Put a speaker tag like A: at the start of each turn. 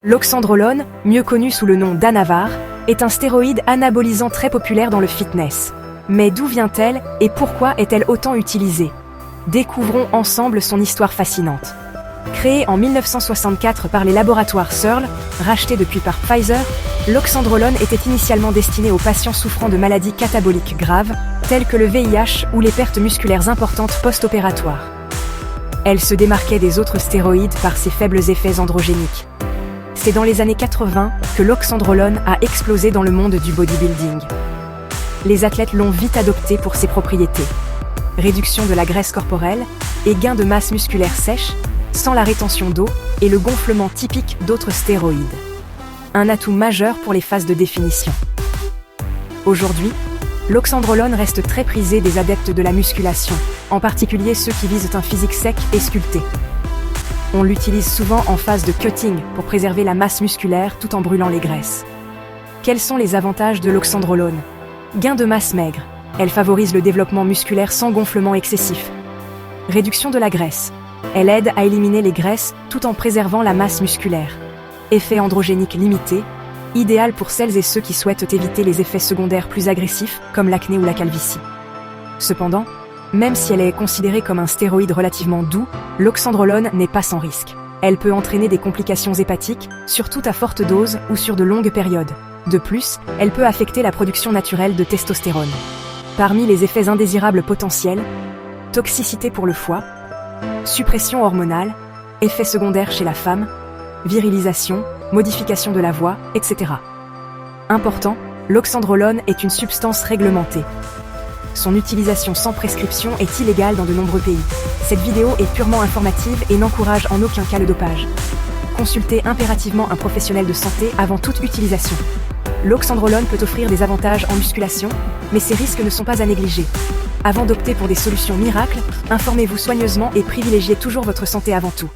A: L'oxandrolone, mieux connu sous le nom d'Anavar, est un stéroïde anabolisant très populaire dans le fitness. Mais d'où vient-elle et pourquoi est-elle autant utilisée? Découvrons ensemble son histoire fascinante. Créée en 1964 par les laboratoires Searle, rachetés depuis par Pfizer, l'oxandrolone était initialement destinée aux patients souffrant de maladies cataboliques graves, telles que le VIH ou les pertes musculaires importantes post-opératoires. Elle se démarquait des autres stéroïdes par ses faibles effets androgéniques. C'est dans les années 80 que l'oxandrolone a explosé dans le monde du bodybuilding. Les athlètes l'ont vite adopté pour ses propriétés. Réduction de la graisse corporelle et gain de masse musculaire sèche, sans la rétention d'eau et le gonflement typique d'autres stéroïdes. Un atout majeur pour les phases de définition. Aujourd'hui, l'oxandrolone reste très prisé des adeptes de la musculation, en particulier ceux qui visent un physique sec et sculpté. On l'utilise souvent en phase de cutting pour préserver la masse musculaire tout en brûlant les graisses. Quels sont les avantages de l'oxandrolone? Gain de masse maigre. Elle favorise le développement musculaire sans gonflement excessif. Réduction de la graisse. Elle aide à éliminer les graisses tout en préservant la masse musculaire. Effet androgénique limité, idéal pour celles et ceux qui souhaitent éviter les effets secondaires plus agressifs comme l'acné ou la calvitie. Cependant, même si elle est considérée comme un stéroïde relativement doux, l'oxandrolone n'est pas sans risque. Elle peut entraîner des complications hépatiques, surtout à forte dose ou sur de longues périodes. De plus, elle peut affecter la production naturelle de testostérone. Parmi les effets indésirables potentiels, toxicité pour le foie, suppression hormonale, effets secondaires chez la femme, virilisation, modification de la voix, etc. Important, l'oxandrolone est une substance réglementée. Son utilisation sans prescription est illégale dans de nombreux pays. Cette vidéo est purement informative et n'encourage en aucun cas le dopage. Consultez impérativement un professionnel de santé avant toute utilisation. L'oxandrolone peut offrir des avantages en musculation, mais ces risques ne sont pas à négliger. Avant d'opter pour des solutions miracles, informez-vous soigneusement et privilégiez toujours votre santé avant tout.